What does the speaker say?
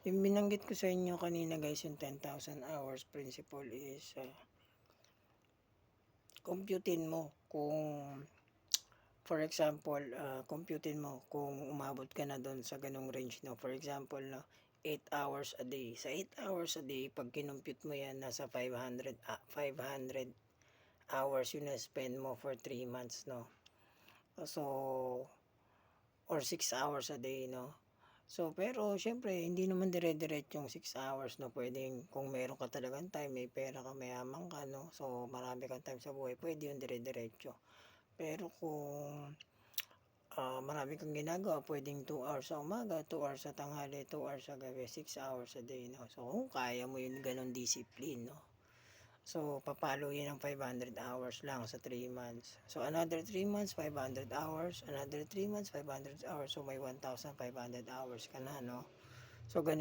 Yung binanggit ko sa inyo kanina guys, yung 10,000 hours principle is computein mo kung for example, computein mo kung umabot ka na doon sa ganung range, no. For example, no, 8 hours a day. Sa 8 hours a day, pag kinompute mo yan, nasa 500 hours yun na spend mo for 3 months, no. So, or 6 hours a day, no. So, pero syempre, hindi naman dire-diretso yung 6 hours, no. Pwedeng kung meron ka talagang time, may pera ka, mayaman ka, no. So, marami kang time sa buhay, pwede yun dire-diretso. Pero kung marami kang ginagawa, pwedeng 2 hours sa umaga, 2 hours sa tanghali, 2 hours sa gabi, 6 hours a day, no. So, kung kaya mo yun ganun discipline, no. So, papalo yan ng 500 hours lang sa 3 months. So, another 3 months, 500 hours. Another 3 months, 500 hours. So, may 1,500 hours ka na, no. So, ganun.